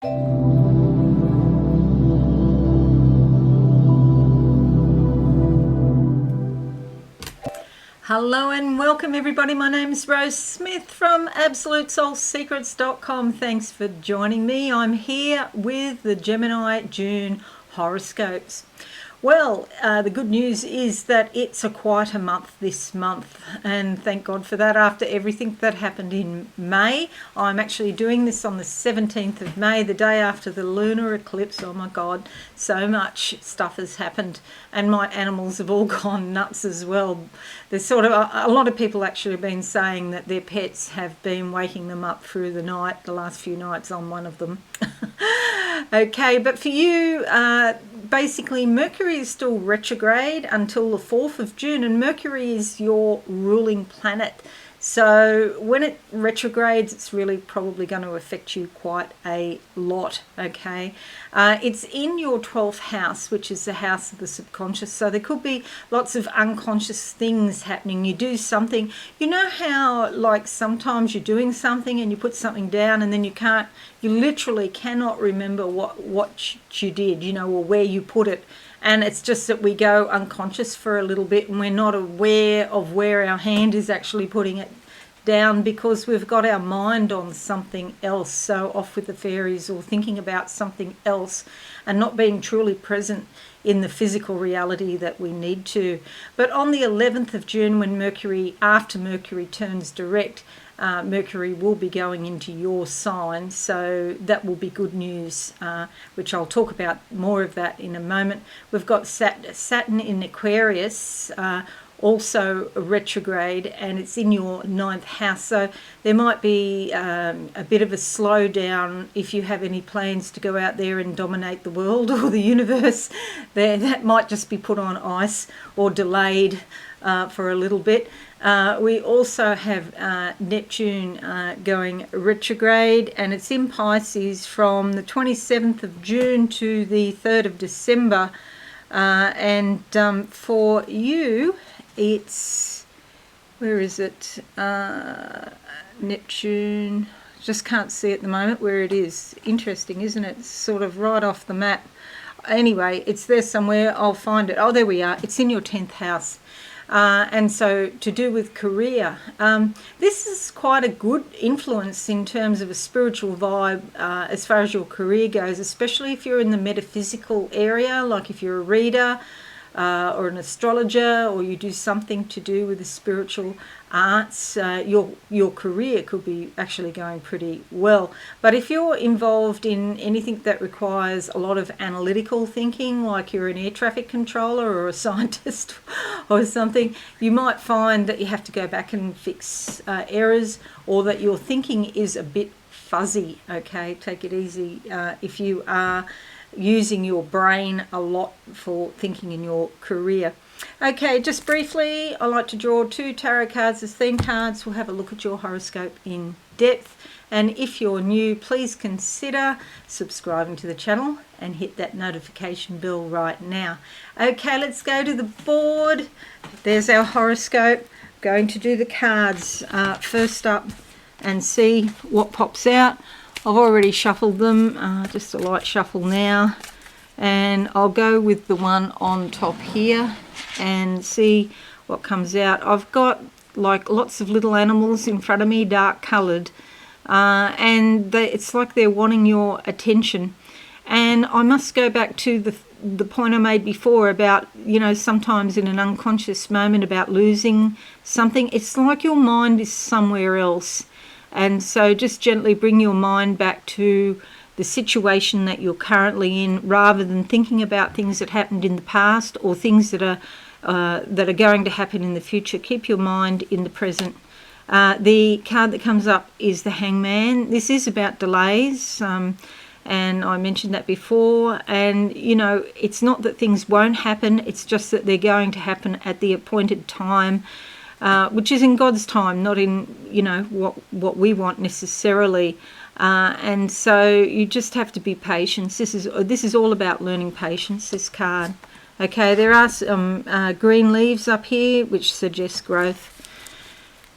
Hello and welcome everybody. My name is Rose Smith from AbsoluteSoulSecrets.com. Thanks for joining me. I'm here with the Gemini June horoscopes. Well, the good news is that it's a quieter month this month, and thank God for that. After everything that happened in May, I'm actually doing this on the 17th of May, the day after the lunar eclipse. Oh my God, so much stuff has happened, and my animals have all gone nuts as well. There's sort of a lot of people actually have been saying that their pets have been waking them up through the night, the last few nights. I'm one of them. Okay, but for you, basically Mercury is still retrograde until the 4th of June, and Mercury is your ruling planet. So when it retrogrades, it's really probably going to affect you quite a lot, okay? It's in your 12th house, which is the house of the subconscious. So there could be lots of unconscious things happening. You do something, you know how like sometimes you're doing something and you put something down and then you literally cannot remember what you did, you know, or where you put it. And it's just that we go unconscious for a little bit and we're not aware of where our hand is actually putting it down because we've got our mind on something else. So off with the fairies or thinking about something else and not being truly present in the physical reality that we need to. But on the 11th of June, when after Mercury turns direct, Mercury will be going into your sign, so that will be good news, which I'll talk about more of that in a moment. We've got Saturn in Aquarius, also retrograde, and it's in your 9th house, so there might be a bit of a slowdown if you have any plans to go out there and dominate the world or the universe. That might just be put on ice or delayed for a little bit. We also have Neptune going retrograde, and it's in Pisces from the 27th of June to the 3rd of December. And for you, it's, where is it? Neptune, just can't see at the moment where it is. Interesting, isn't it? It's sort of right off the map. Anyway, it's there somewhere. I'll find it. Oh, there we are. It's in your 10th house. And so to do with career, this is quite a good influence in terms of a spiritual vibe as far as your career goes, especially if you're in the metaphysical area, like if you're a reader or an astrologer, or you do something to do with the spiritual arts. Your career could be actually going pretty well. But if you're involved in anything that requires a lot of analytical thinking, like you're an air traffic controller or a scientist or something, you might find that you have to go back and fix errors, or that your thinking is a bit fuzzy. Okay, take it easy if you are using your brain a lot for thinking in your career. Okay, just briefly, I like to draw 2 tarot cards as theme cards. We'll have a look at your horoscope in depth. And if you're new, please consider subscribing to the channel and hit that notification bell right now. Okay, let's go to the board. There's our horoscope. Going to do the cards first up and see what pops out. I've already shuffled them, just a light shuffle now, and I'll go with the one on top here and see what comes out. I've got like lots of little animals in front of me, dark coloured, and it's like they're wanting your attention. And I must go back to the point I made before about, you know, sometimes in an unconscious moment about losing something, it's like your mind is somewhere else. And so just gently bring your mind back to the situation that you're currently in, rather than thinking about things that happened in the past or things that are going to happen in the future. Keep your mind in the present. The card that comes up is the Hangman. This is about delays, and I mentioned that before. And, you know, it's not that things won't happen, it's just that they're going to happen at the appointed time. Which is in God's time, not in, you know, what we want necessarily. And so you just have to be patient. This is all about learning patience, this card. Okay, there are some green leaves up here, which suggest growth.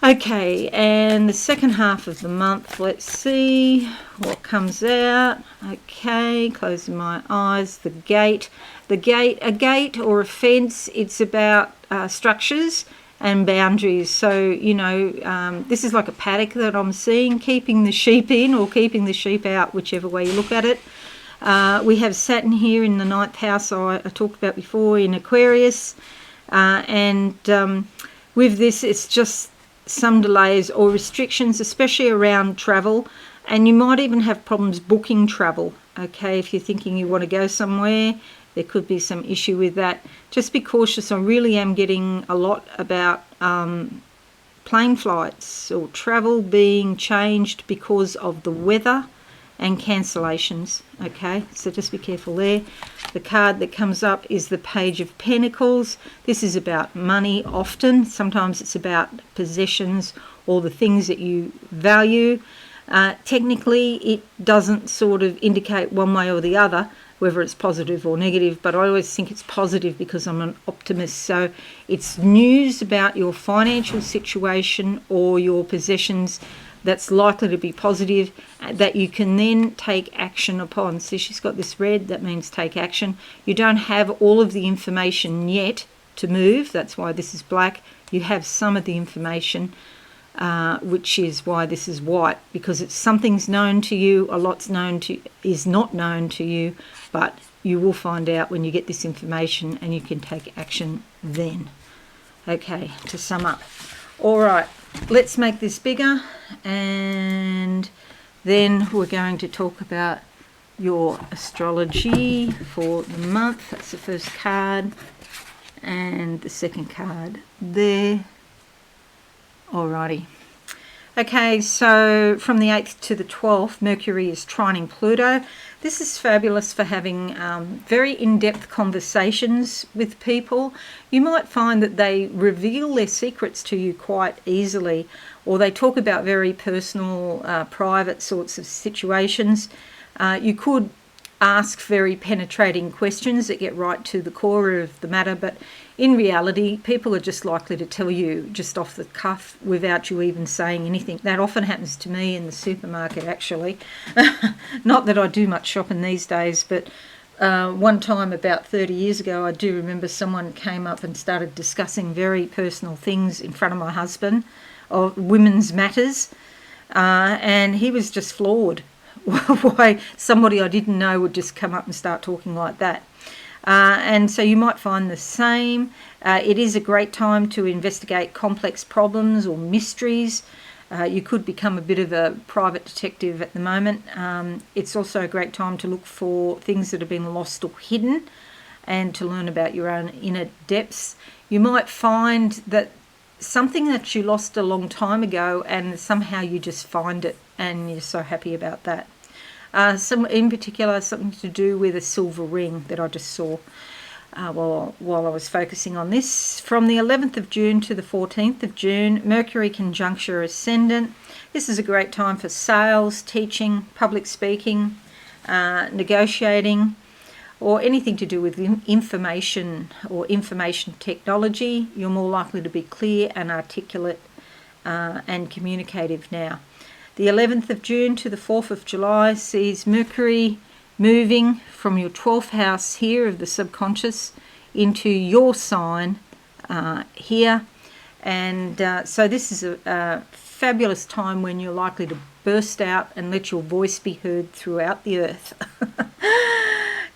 Okay, and the second half of the month, let's see what comes out. Okay, closing my eyes. The gate. A gate or a fence, it's about structures and boundaries. So, this is like a paddock that I'm seeing, keeping the sheep in or keeping the sheep out, whichever way you look at it. We have Saturn here in the 9th house I talked about before in Aquarius. And with this, it's just some delays or restrictions, especially around travel, and you might even have problems booking travel. Okay, if you're thinking you want to go somewhere, there could be some issue with that. Just be cautious. I really am getting a lot about plane flights or travel being changed because of the weather and cancellations. Okay, so just be careful there. The card that comes up is the Page of Pentacles. This is about money often. Sometimes it's about possessions or the things that you value. Technically, it doesn't sort of indicate one way or the other, whether it's positive or negative, but I always think it's positive because I'm an optimist. So it's news about your financial situation or your possessions that's likely to be positive, that you can then take action upon. So she's got this red, that means take action. You don't have all of the information yet to move, that's why this is black. You have some of the information, which is why this is white, because it's something's known to you, a lot's is not known to you, but you will find out when you get this information and you can take action then. Okay, to sum up. All right, let's make this bigger, and then we're going to talk about your astrology for the month. That's the first card, and the second card there. Alrighty. Okay, so from the 8th to the 12th, Mercury is trining Pluto. This is fabulous for having very in-depth conversations with people. You might find that they reveal their secrets to you quite easily, or they talk about very personal, private sorts of situations. You could ask very penetrating questions that get right to the core of the matter, but in reality, people are just likely to tell you just off the cuff without you even saying anything. That often happens to me in the supermarket, actually. Not that I do much shopping these days, but one time about 30 years ago, I do remember someone came up and started discussing very personal things in front of my husband, of women's matters, and he was just floored why somebody I didn't know would just come up and start talking like that. And so you might find the same. It is a great time to investigate complex problems or mysteries. You could become a bit of a private detective at the moment. It's also a great time to look for things that have been lost or hidden and to learn about your own inner depths. You might find that something that you lost a long time ago and somehow you just find it and you're so happy about that. In particular, something to do with a silver ring that I just saw while I was focusing on this. From the 11th of June to the 14th of June, Mercury conjunct your ascendant. This is a great time for sales, teaching, public speaking, negotiating, or anything to do with information or information technology. You're more likely to be clear and articulate and communicative now. The 11th of June to the 4th of July sees Mercury moving from your 12th house here of the subconscious into your sign here. And so this is a fabulous time when you're likely to burst out and let your voice be heard throughout the earth.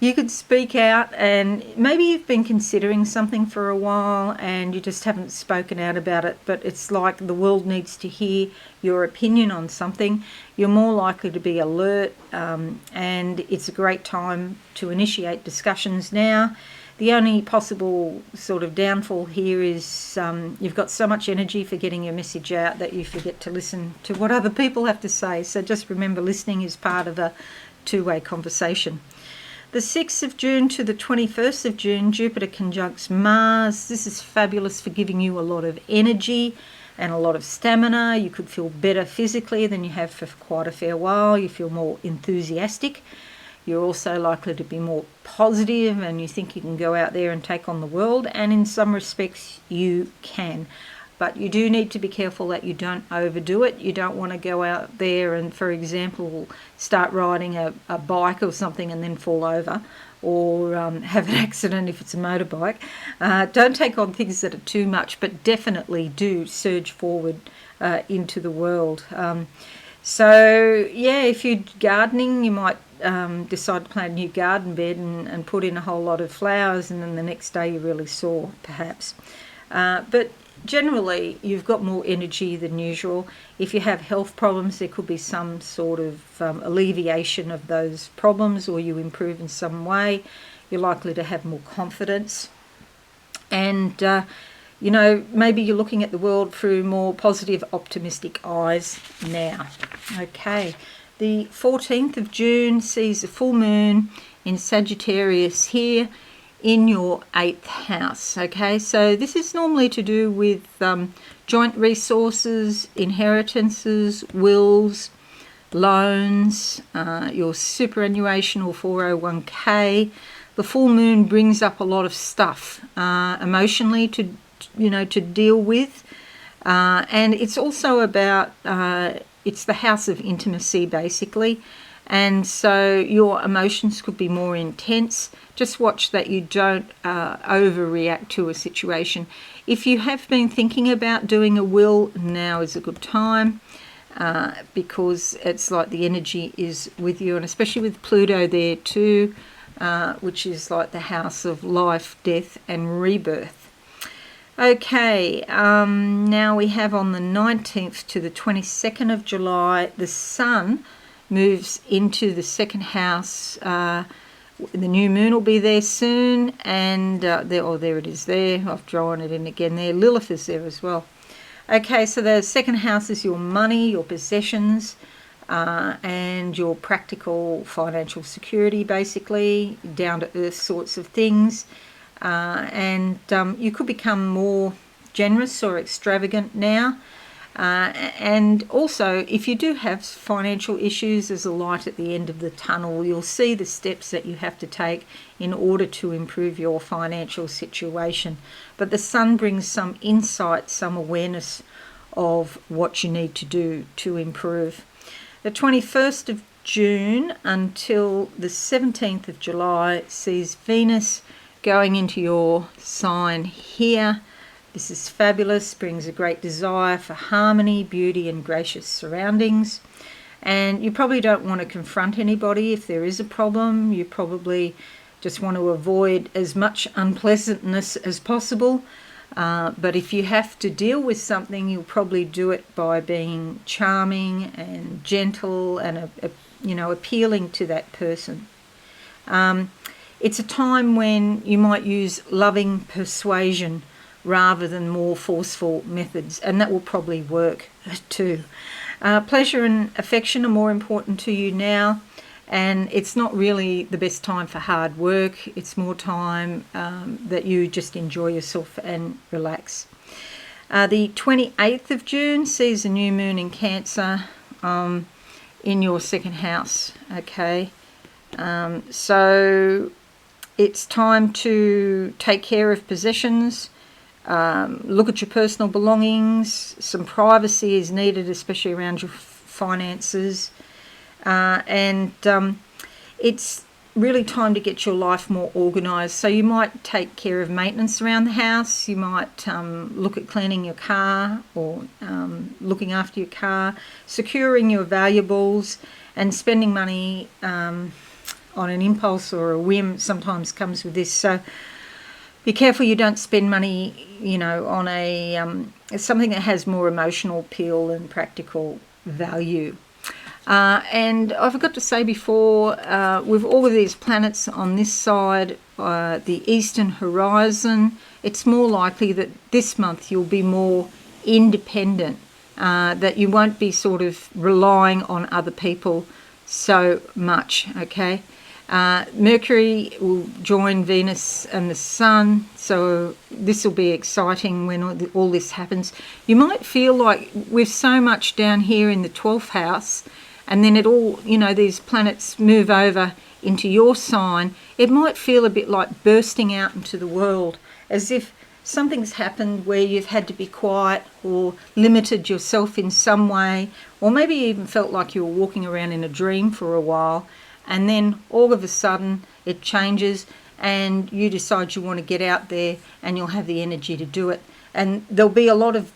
You could speak out, and maybe you've been considering something for a while and you just haven't spoken out about it, but it's like the world needs to hear your opinion on something. You're more likely to be alert, and it's a great time to initiate discussions now. The only possible sort of downfall here is you've got so much energy for getting your message out that you forget to listen to what other people have to say. So just remember, listening is part of a two-way conversation. The 6th of June to the 21st of June, Jupiter conjuncts Mars. This is fabulous for giving you a lot of energy and a lot of stamina. You could feel better physically than you have for quite a fair while. You feel more enthusiastic. You're also likely to be more positive and you think you can go out there and take on the world. And in some respects, you can. but you do need to be careful that you don't overdo it. You don't want to go out there and, for example, start riding a bike or something and then fall over, or have an accident if it's a motorbike. Don't take on things that are too much, but definitely do surge forward into the world. So, yeah, if you're gardening, you might decide to plant a new garden bed and put in a whole lot of flowers, and then the next day you're really sore, perhaps. But generally, you've got more energy than usual. If you have health problems, there could be some sort of alleviation of those problems, or you improve in some way. You're likely to have more confidence. And maybe you're looking at the world through more positive, optimistic eyes now. Okay, the 14th of June sees a full moon in Sagittarius here in your 8th house. Okay, so this is normally to do with joint resources, inheritances, wills, loans, your superannuation or 401k. The full moon brings up a lot of stuff emotionally to deal with, and it's also about it's the house of intimacy, basically, and so your emotions could be more intense. Just watch that you don't overreact to a situation. If you have been thinking about doing a will, now is a good time, because it's like the energy is with you, and especially with Pluto there too, which is like the house of life, death and rebirth. Okay, now we have on the 19th to the 22nd of July, the Sun moves into the second house. The new moon will be there soon, and there it is there. I've drawn it in again there. Lilith is there as well. Okay, so the second house is your money, your possessions, and your practical financial security, basically, down-to-earth sorts of things. And you could become more generous or extravagant now. And also, if you do have financial issues, there's a light at the end of the tunnel. You'll see the steps that you have to take in order to improve your financial situation. But the Sun brings some insight, some awareness of what you need to do to improve. The 21st of June until the 17th of July sees Venus going into your sign here. This is fabulous, brings a great desire for harmony, beauty and gracious surroundings. And you probably don't want to confront anybody if there is a problem. You probably just want to avoid as much unpleasantness as possible. But if you have to deal with something, you'll probably do it by being charming and gentle and appealing to that person. It's a time when you might use loving persuasion rather than more forceful methods, and that will probably work too. Pleasure and affection are more important to you now, and it's not really the best time for hard work. It's more time that you just enjoy yourself and relax. The 28th of June sees a new moon in Cancer in your second house. Okay, so it's time to take care of possessions. Look at your personal belongings. Some privacy is needed, especially around your finances. And it's really time to get your life more organised. So you might take care of maintenance around the house. You might look at cleaning your car or looking after your car, securing your valuables, and spending money on an impulse or a whim sometimes comes with this. So be careful you don't spend money, on something that has more emotional appeal than practical value. And I forgot to say before, with all of these planets on this side, the eastern horizon, it's more likely that this month you'll be more independent, that you won't be sort of relying on other people so much, okay? Mercury will join Venus and the Sun, so this will be exciting when all this happens. You might feel like with so much down here in the 12th house, and then it all, these planets move over into your sign, it might feel a bit like bursting out into the world, as if something's happened where you've had to be quiet or limited yourself in some way, or maybe you even felt like you were walking around in a dream for a while, and then all of a sudden it changes and you decide you want to get out there and you'll have the energy to do it. And there'll be a lot of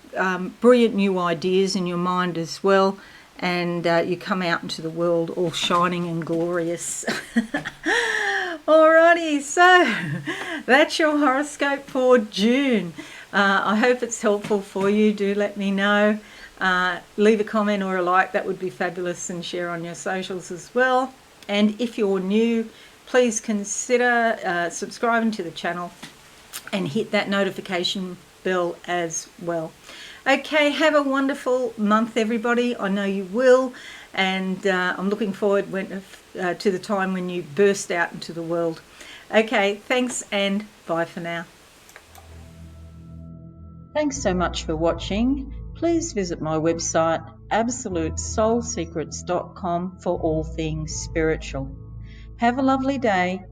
brilliant new ideas in your mind as well, and you come out into the world all shining and glorious. Alrighty, so that's your horoscope for June. I hope it's helpful for you. Do let me know. Leave a comment or a like, that would be fabulous, and share on your socials as well. And if you're new, please consider subscribing to the channel and hit that notification bell as well. Okay, have a wonderful month, everybody. I know you will, and I'm looking forward to the time when you burst out into the world. Okay, thanks and bye for now. Thanks so much for watching. Please visit my website absolutesoulsecrets.com for all things spiritual. Have a lovely day.